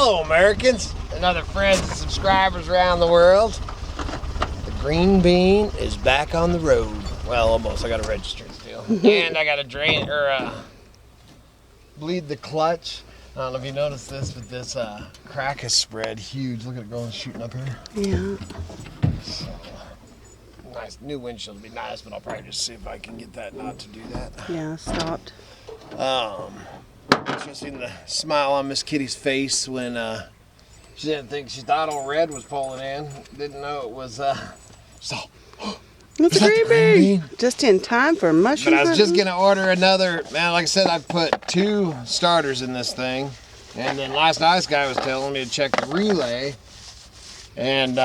Hello, Americans, and other friends and subscribers around the world. The green bean is back on the road. Well, almost. I got to register still, and I got to drain or bleed the clutch. I don't know if you noticed this, but this crack has spread huge. Look at it going shooting up here. Yeah. So, nice new windshield would be nice, but I'll probably just see if I can get that not to do that. Yeah, stopped. Just seen the smile on Miss Kitty's face when she didn't think, she thought old Red was pulling in. Didn't know it was It's a green bean. Just in time for mushroom. But I was just gonna order another. Man, like I said, I've put 2 starters in this thing, and then last night this guy was telling me to check the relay, and so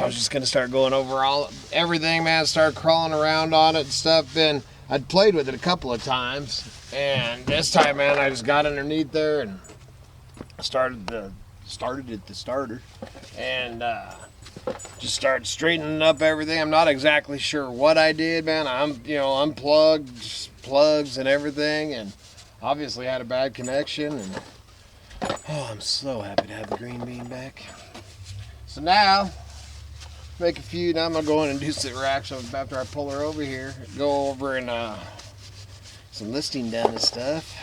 I was just gonna start going over everything, man. Start crawling around on it and stuff. And I'd played with it a couple of times, and this time, man, I just got underneath there and started the starter, and just started straightening up everything. I'm not exactly sure what I did, man. Unplugged plugs and everything, and obviously had a bad connection. And I'm so happy to have the green bean back. So now, make a few. Now I'm gonna go in and do some reaction after I pull her over here. Go over and some listing done and stuff.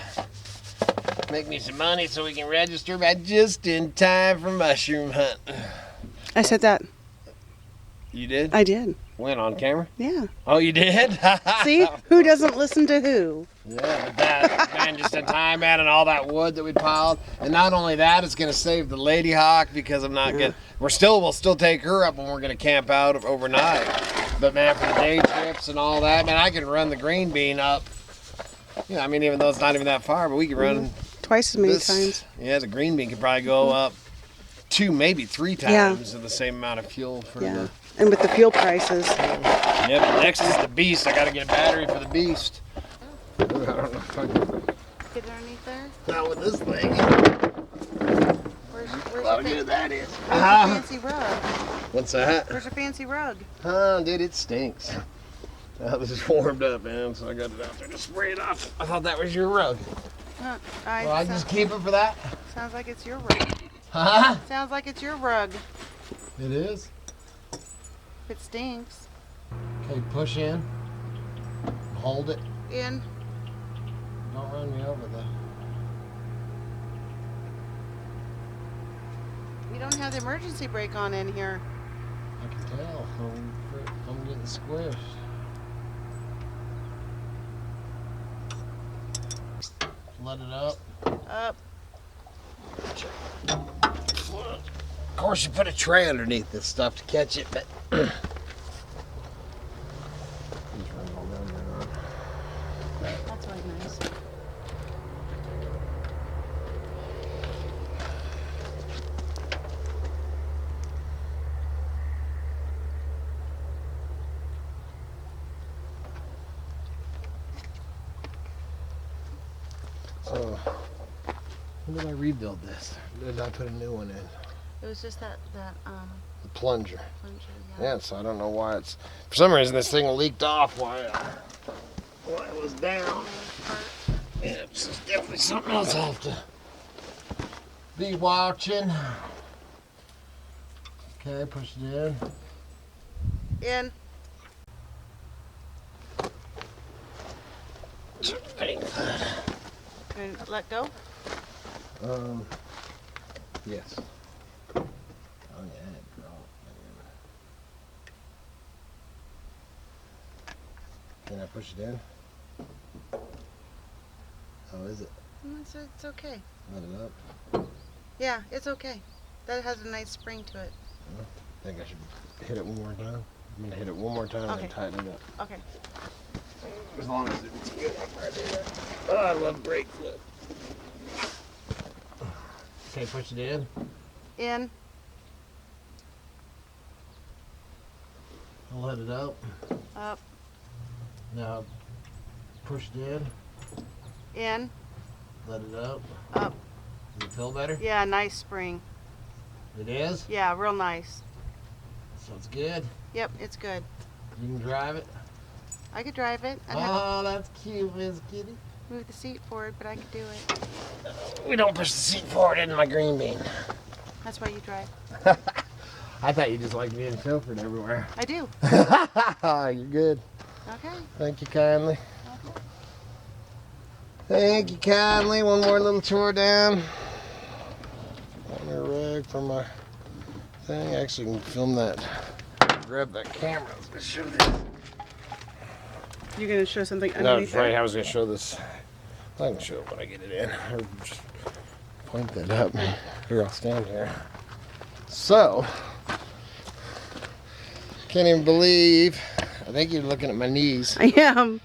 Make me some money so we can register back just in time for mushroom hunt. I said that. You did? I did. When, on camera? Yeah. Oh, you did? See? Who doesn't listen to who? Yeah, but that, man, just in time, man, and all that wood that we piled. And not only that, it's going to save the Lady Hawk because I'm not getting... We'll still take her up when we're going to camp out overnight. But, man, for the day trips and all that, man, I can run the green bean up. Yeah, I mean, even though it's not even that far, but we can run... Twice as many times. Yeah, the green bean could probably go up 2, maybe 3 times of the same amount of fuel for the... And with the fuel prices. Yep, next is the Beast. I got to get a battery for the Beast. I don't know if I can... Get underneath there? Not with this thing. Where's How good that is. your fancy rug? What's that? Where's your fancy rug? Dude, it stinks. That was just warmed up, man, so I got it out there to spray it off. I thought that was your rug. I just keep it for that? Sounds like it's your rug. Huh? Sounds like it's your rug. It is? It stinks. Okay, push in. Hold it. In. Don't run me over though. You don't have the emergency brake on in here. I can tell. I'm getting squished. Let it up. Up. Of course, you put a tray underneath this stuff to catch it, but... That's really nice. So, when did I rebuild this? Or did I put a new one in? It was just that The plunger. yeah. Yeah, so I don't know why it's... For some reason, this thing leaked off while it was down. Yeah, it's definitely something else I'll have to be watching. Okay, push it in. In. Very good. And let go. Yes. Oh yeah, girl. Can I push it in? How is it? It's okay. Let it up. Yeah, it's okay. That has a nice spring to it. I think I should hit it one more time. I'm gonna hit it one more time and tighten it up. Okay. As long as it's good. Oh, I love brake flip. Okay, push it in. In. I'll let it up. Up. Now push it in. In. Let it up. Up. Does it feel better? Yeah, nice spring. It is? Yeah, real nice. So it's good. Yep, it's good. You can drive it. I could drive it. Oh, that's cute, Miss Kitty. move the seat forward, but I could do it. We don't push the seat forward in my green bean. That's why you drive. I thought you just liked being chauffeured everywhere. I do. You're good. Okay. Thank you kindly. Okay. Thank you kindly. One more little chore down. On a rag for my thing. Actually, can film that. Grab that camera. I was gonna show this. You're gonna show something No, underneath that's right. there? I was gonna show this. I can show it when I get it in. Or just point that up. Here, I'll stand here. So, can't even believe. I think you're looking at my knees. I am.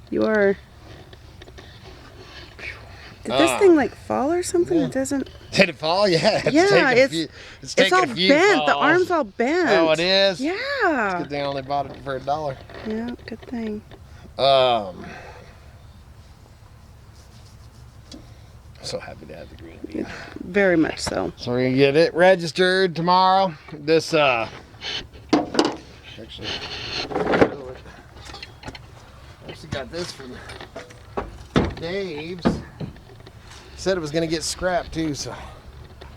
You are. Did this thing like fall or something? Yeah. It doesn't. Did it fall? Yeah. It's It's all a few bent. falls. The arm's all bent. Oh, it is? Yeah. Good thing I only bought it for $1. Yeah, good thing. I'm so happy to have the green bean. Very much so. So we're gonna get it registered tomorrow. This actually got this from Dave's. Said it was gonna get scrapped too, so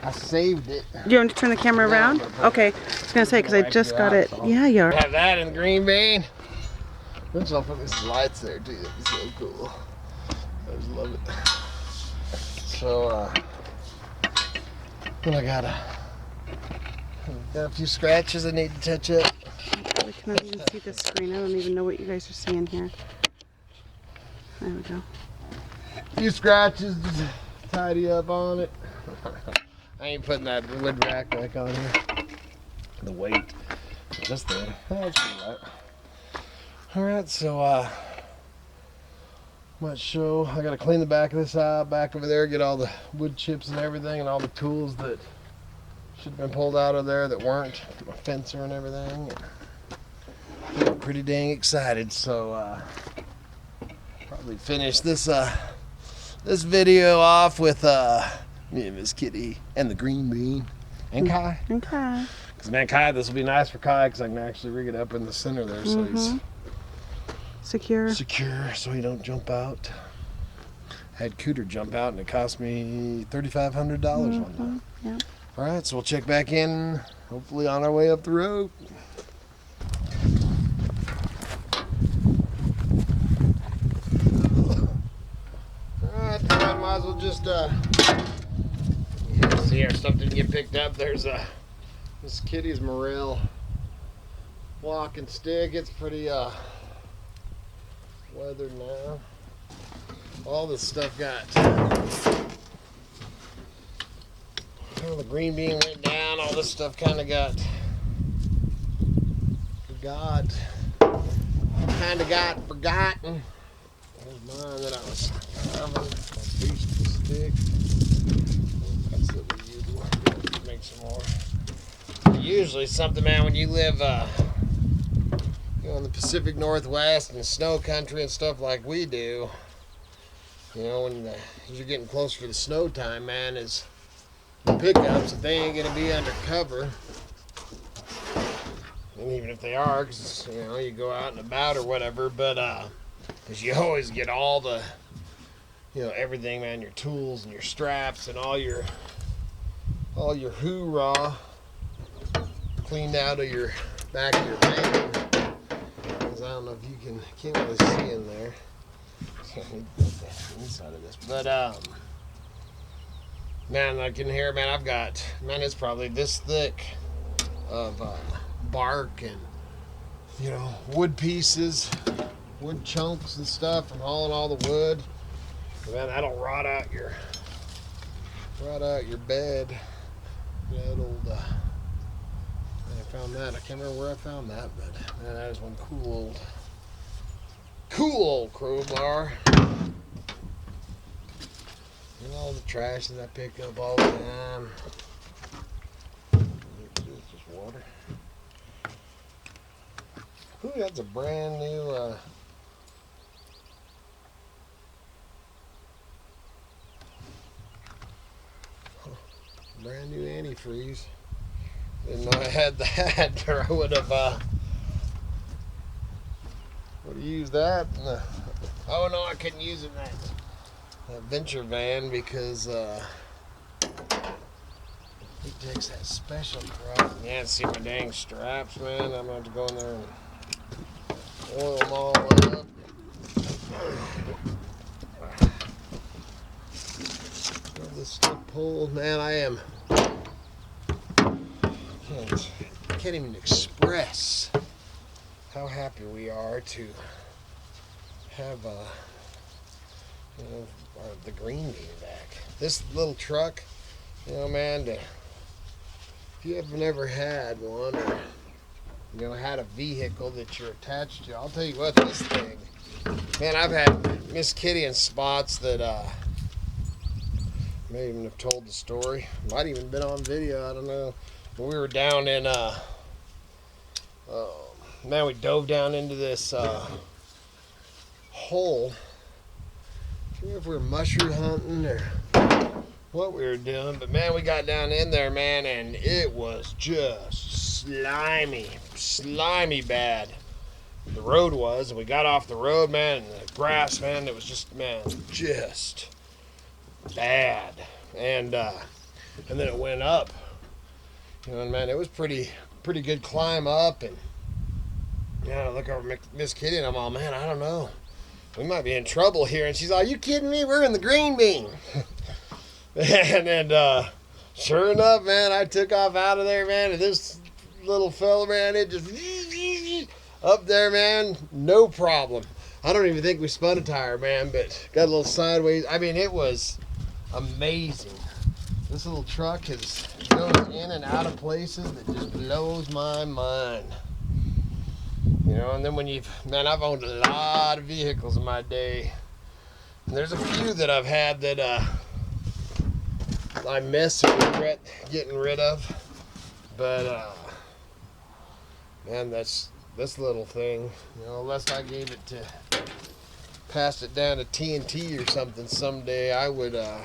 I saved it. You want to turn the camera around? Okay. I was gonna say because I just got it. Yeah, you are. Have that in the green bean. Which I'll put these lights there too. That'd be so cool. I just love it. So then I got a few scratches I need to touch up. We cannot even see the screen. I don't even know what you guys are seeing here. There we go. A few scratches, just tidy up on it. I ain't putting that wood rack back on here. The weight. Just there. That's pretty light. Alright, so might show. I gotta clean the back of this out, back over there, get all the wood chips and everything, and all the tools that should have been pulled out of there that weren't. My fencer and everything. I'm pretty dang excited, so probably finish this this video off with me and Miss Kitty and the green bean and Kai. Okay. Because man, Kai, this will be nice for Kai because I can actually rig it up in the center there, so he's secure, so he don't jump out. I had Cooter jump out and it cost me $3,500 one time. Yeah. All right, so we'll check back in, hopefully on our way up the road. All right, I might as well just see our stuff didn't get picked up. There's Miss Kitty's morel walking stick. It's pretty weathered now. All this stuff got, the green bean went down. All this stuff kind of got forgotten. There's mine that I was having. My beast stick. That's what we use. Make some more. Usually something, man, when you live in the Pacific Northwest and snow country and stuff like we do, when you're getting closer to the snow time, man, is the pickups, if they ain't gonna be under cover, and even if they are, because you go out and about or whatever, but because you always get all the everything, man, your tools and your straps and all your hoorah cleaned out of your back of your van. Because I don't know if you can't really see in there. Inside of this, but man, like in here, man, I've got, man, it's probably this thick of bark and wood pieces, wood chunks and stuff from hauling all the wood. Man, that'll rot out your bed. That old I found that. I can't remember where I found that, but man, that is one cool old crowbar. And all the trash that I pick up all the time. It's just water. Ooh, that's a brand new antifreeze. Didn't know I had that, or I would have used that in the Oh no, I couldn't use it in that venture van because he takes that special crap. Yeah, see my dang straps, man. I'm gonna have to go in there and oil them all up. This stuff pulled, man. Can't even express how happy we are to have the green bean back. This little truck, man, if you have never had one or had a vehicle that you're attached to, I'll tell you what, this thing, man, I've had Miss Kitty in spots that may even have told the story. Might even been on video, I don't know. When we were down in man, we dove down into this hole. I don't know if we were mushroom hunting or what we were doing, but man, we got down in there, man, and it was just slimy bad. The road was, and we got off the road, man, and the grass, man, it was just, man, just bad. And then it went up. Man, it was pretty good climb up, and I look over Miss Kitty, and I'm all, man, I don't know. We might be in trouble here. And she's all, you kidding me? We're in the green bean. and sure enough, man, I took off out of there, man, and this little fella, man, it just up there, man, no problem. I don't even think we spun a tire, man, but got a little sideways. I mean, it was amazing. This little truck goes in and out of places that just blows my mind. And then when I've owned a lot of vehicles in my day. And there's a few that I've had that I miss and regret getting rid of. But, man, this little thing, unless I gave it passed it down to TNT or something someday, I would, that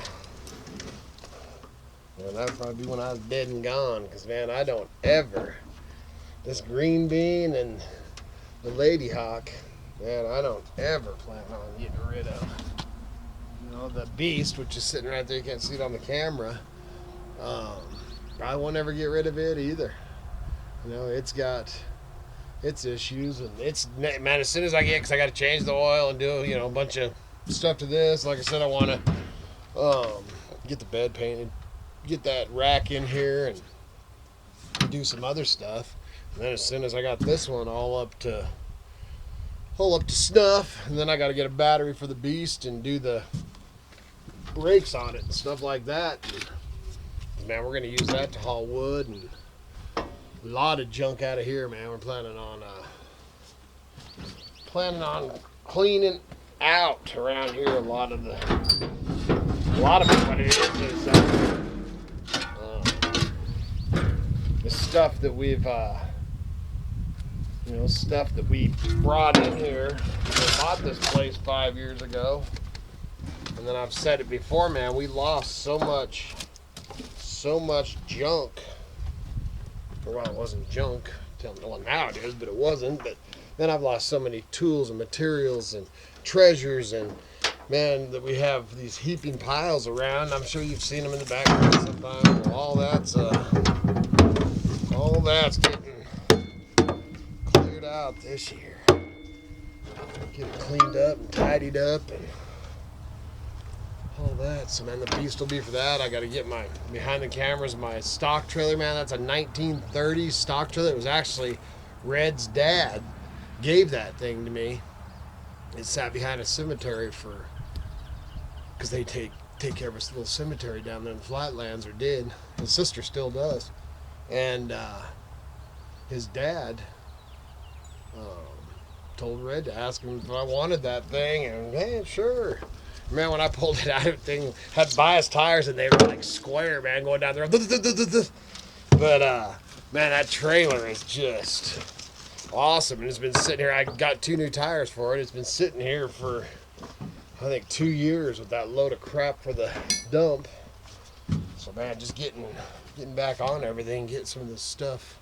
would probably be when I was dead and gone. Because, man, I don't ever, this green bean and the Lady Hawk, man, I don't ever plan on getting rid of. The Beast, which is sitting right there, you can't see it on the camera. I won't ever get rid of it either. It's got its issues, and man, as soon as I because I got to change the oil and do a bunch of stuff to this. Like I said, I want to get the bed painted, get that rack in here, and do some other stuff. And then as soon as I got this one all up to snuff, and then I got to get a battery for the Beast and do the brakes on it and stuff like that. And, man, we're gonna use that to haul wood and a lot of junk out of here, man. We're planning on cleaning out around here a lot of it. What it is the stuff that we've stuff that we brought in here. We bought this place 5 years ago, and then I've said it before, man, we lost so much junk. Well, it wasn't junk. Well, now it is, but it wasn't. But then I've lost so many tools and materials and treasures, and man, that we have these heaping piles around. I'm sure you've seen them in the background sometimes. Well, all that's getting cleared out this year. Get it cleaned up and tidied up and all that. So, man, the Beast will be for that. I got to get my behind the cameras, my stock trailer, man. That's a 1930s stock trailer. It was actually Red's dad gave that thing to me. It sat behind a cemetery because they take care of this little cemetery down there in the flatlands, or did. His sister still does. And his dad told Red to ask him if I wanted that thing, and man, sure. Man, when I pulled it out, everything had bias tires, and they were like square, man, going down the road. But man, that trailer is just awesome, and it's been sitting here. I got 2 new tires for it. It's been sitting here for I think 2 years with that load of crap for the dump. So, man, just getting back on everything, getting some of this stuff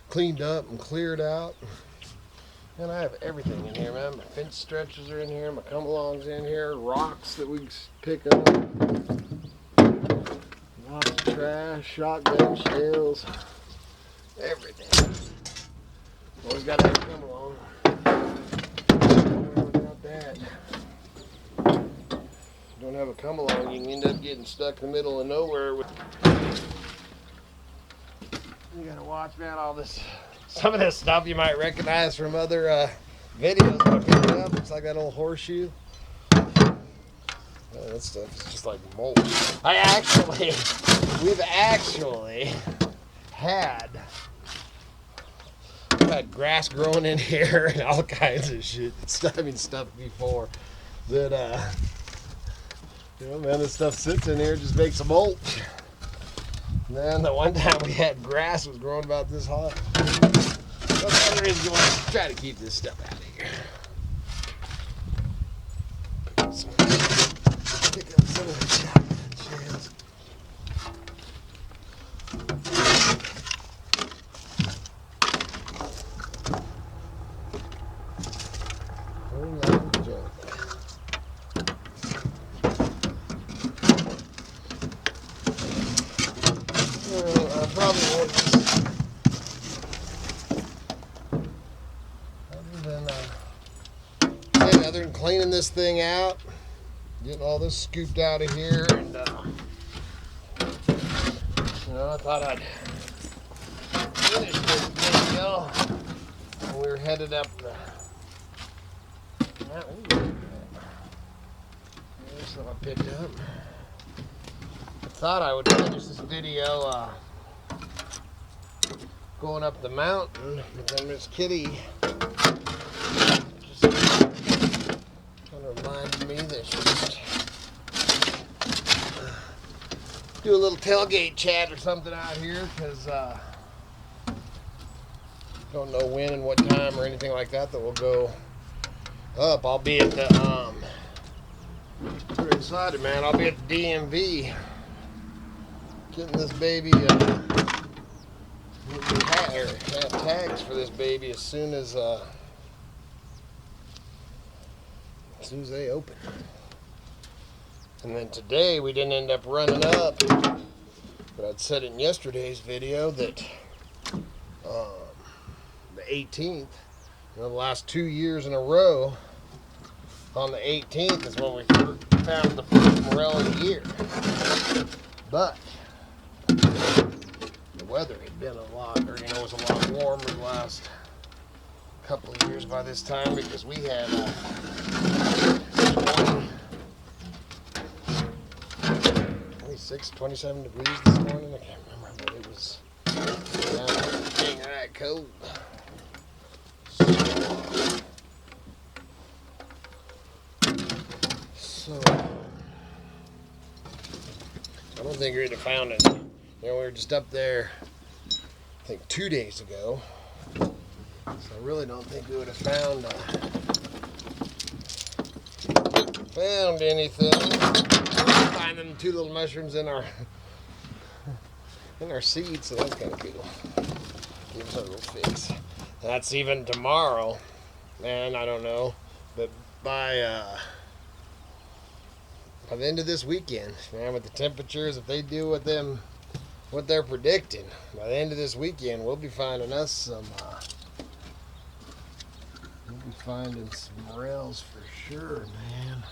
cleaned up and cleared out. And I have everything in here, man. My fence stretchers are in here, my come-alongs in here, rocks that we pick up, lots of trash, shotgun shells, everything. Always got to have a come-along. Without that, don't have a come-along, you can end up getting stuck in the middle of nowhere. You gotta watch, man, all this. Some of this stuff you might recognize from other videos that I picked up. Looks like that old horseshoe. Oh, that stuff is just like mold. We've actually had grass growing in here and all kinds of shit. Stuff before that, man, this stuff sits in here, just makes a mulch. And then the one time we had grass was growing about this high. Well, the other is going to try to keep this stuff out of here. Pick up some of the shotgun shells. Other than cleaning this thing out, getting all this scooped out of here, and I thought I'd finish this video when we were headed up the mountain. Here's what I picked up. I thought I would finish this video going up the mountain, but then Miss Kitty just kind of reminded me that she should do a little tailgate chat or something out here, because don't know when and what time or anything like that we'll go up. I'll be at the pretty excited, man. I'll be at the DMV getting this baby have tags for this baby as soon as they open. And then today we didn't end up running up, but I'd said in yesterday's video that the 18th, the last 2 years in a row, on the 18th is when we found the first morel of the year. But the weather had been was a lot warmer the last couple of years by this time, because we had 27 degrees this morning. I can't remember, but it was dang right cold. So I don't think we'd have found it. We were just up there, I think 2 days ago. So I really don't think we would have found anything. Find them 2 little mushrooms in our seeds, so that's kind of cool. Give us a little fix. That's even tomorrow, man. I don't know, but by the end of this weekend, man, with the temperatures, if they do what they're predicting, by the end of this weekend, we'll be finding us some. We'll be finding some morels for sure, man.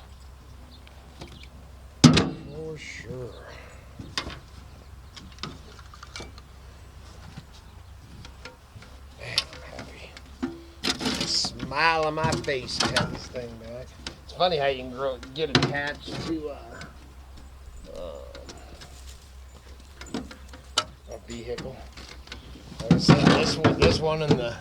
For sure. Man, I'm happy. Smile on my face to have this thing back. It's funny how you can get attached to a vehicle. Like I said, this one and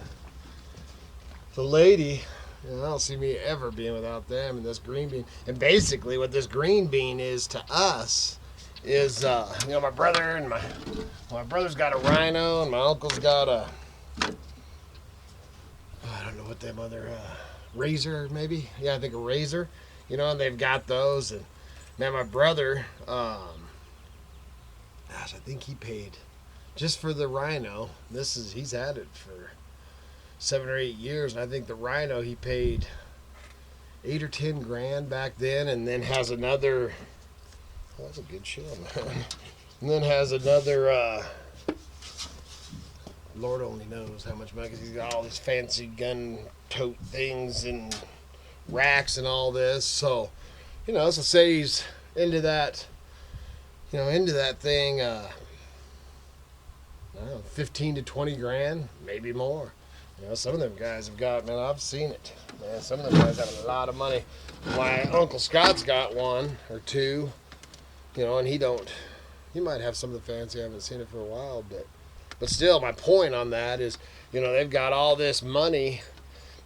the lady, I don't see me ever being without them, and this green bean. And basically what this green bean is to us is, my brother and my brother's got a rhino, and my uncle's got I don't know what them other, razor maybe? Yeah, I think a razor. And they've got those. And man, my brother, I think he paid just for the rhino. He's had it for 7 or 8 years, and I think the Rhino he paid 8 or 10 grand back then, and then has another. Oh, that's a good show, man. And then has another. Lord only knows how much money, 'cause he's got all these fancy gun tote things and racks and all this. So, so say he's into that. Into that thing. I don't know, 15 to 20 grand, maybe more. Some of them guys have got, man, I've seen it. Man, some of them guys have a lot of money. My Uncle Scott's got one or two, and he might have some of the fancy. I haven't seen it for a while, but still, my point on that is, they've got all this money,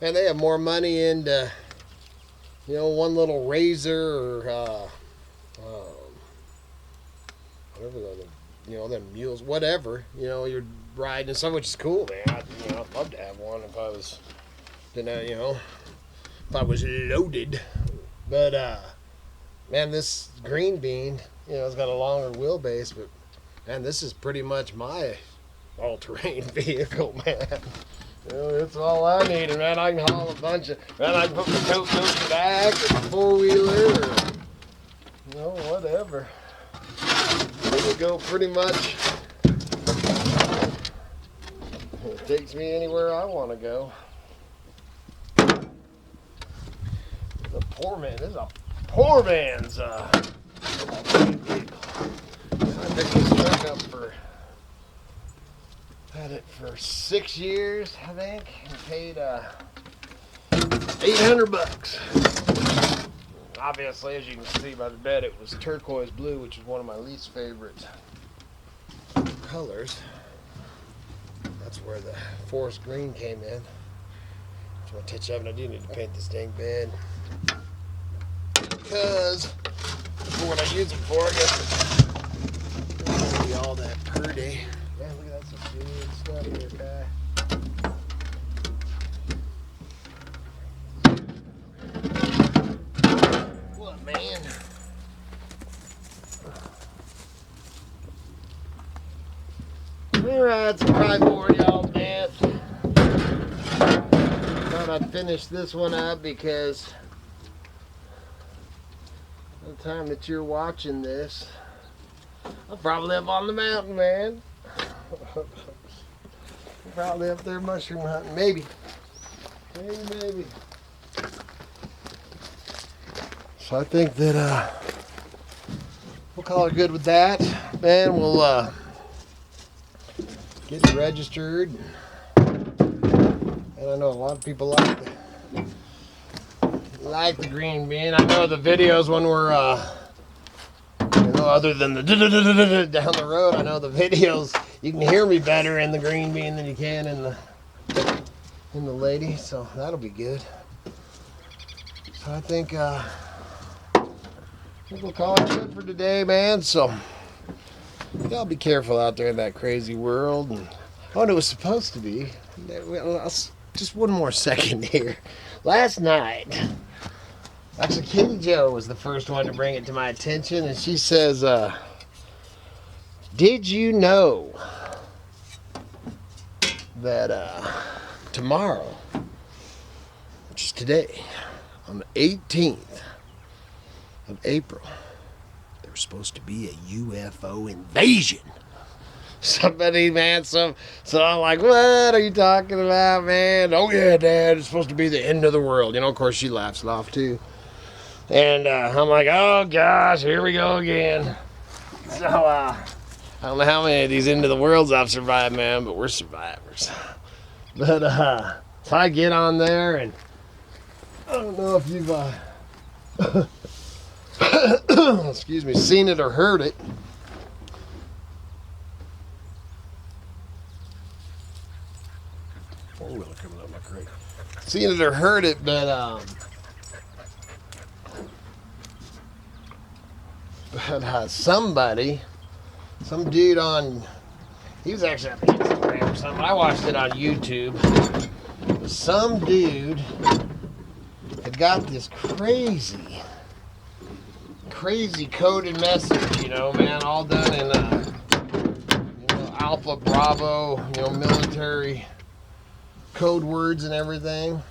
and they have more money into, one little razor or, whatever them mules, whatever, you're riding and stuff, which is cool, man. I'd love to have one if I was, if I was loaded. But, man, this green bean, it's got a longer wheelbase, but, man, this is pretty much my all-terrain vehicle, man. It's all I need, and, man, I can haul a bunch of, man, I can put my tote in the back, or my four-wheeler, or, whatever. It'll go pretty much. It takes me anywhere I want to go. The poor man. This is a poor man's vehicle. I picked this truck up had it for 6 years, I think, and paid $800. Obviously, as you can see by the bed, it was turquoise blue, which is one of my least favorite colors. That's where the forest green came in. So I touch up, and I do need to paint this dang bed. Because for what I use it for, I guess it's not going to be all that pretty. Man, look at that, some good stuff here, guy. What, man? Alright, some primordial, y'all, man. Thought I'd finish this one up because by the time that you're watching this, I'll probably up on the mountain, man. Probably up there mushroom hunting, maybe. Maybe. So I think that we'll call it good with that, man. We'll get it registered, and I know a lot of people like the green bean. I know the videos when we're other than the down the road, I know the videos you can hear me better in the green bean than you can in the lady, so that'll be good. So I think we'll call it good for today, man. So y'all be careful out there in that crazy world. And it was supposed to be. Just one more second here. Last night, actually, Katie Jo was the first one to bring it to my attention, and she says, did you know that tomorrow, which is today, on the 18th of April, there's supposed to be a UFO invasion? Somebody, man, so I'm like, what are you talking about, man? Oh yeah, Dad, it's supposed to be the end of the world. Of course, she laughs it off too. And I'm like, oh gosh, here we go again. So I don't know how many of these end of the worlds I've survived, man, but we're survivors. But so I get on there, and I don't know if you've excuse me, seen it or heard it. Four-wheeler coming up my creek. Seen it or heard it, but some dude he was actually on Instagram or something. I watched it on YouTube. Some dude had got this crazy coded message, man, all done in Alpha Bravo, military code words and everything.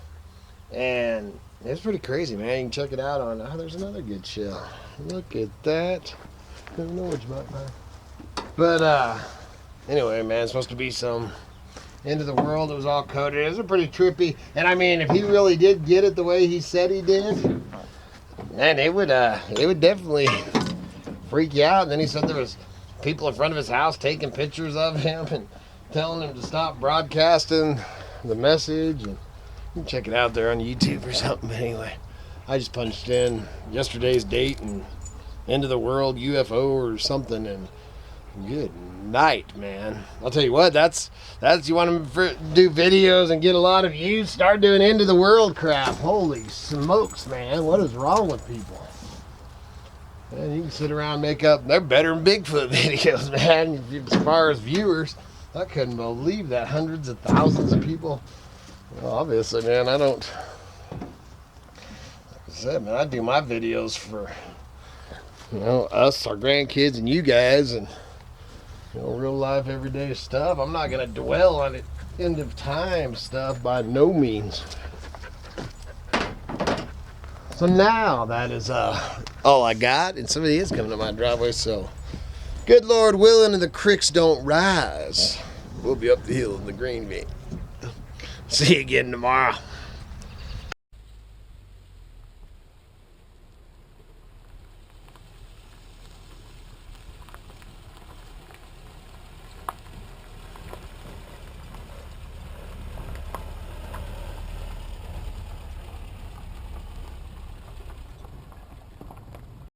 And it's pretty crazy, man. You can check it out on, there's another good shell. Look at that. Don't know which button. But anyway, man, it's supposed to be some end of the world. It was all coded. It was a pretty trippy. And I mean, if he really did get it the way he said he did, man, it would definitely freak you out. And then he said there was people in front of his house taking pictures of him and telling him to stop broadcasting the message. And you can check it out there on YouTube or something. But anyway, I just punched in yesterday's date and end of the world UFO or something, and good night, man. I'll tell you what, that's you want to do videos and get a lot of views, start doing end of the world crap. Holy smokes, man. What is wrong with people? Man, you can sit around and make up, they're better than Bigfoot videos, man. As far as viewers, I couldn't believe that. Hundreds of thousands of people. Well, obviously, man, I don't, like I said, man, I do my videos for, you know, us, our grandkids, and you guys, and, you know, real life, everyday stuff. I'm not going to dwell on it, end of time stuff by no means. So now that is all I got, and somebody is coming to my driveway, so good Lord willing and the creeks don't rise, we'll be up the hill in the green bean. See you again tomorrow.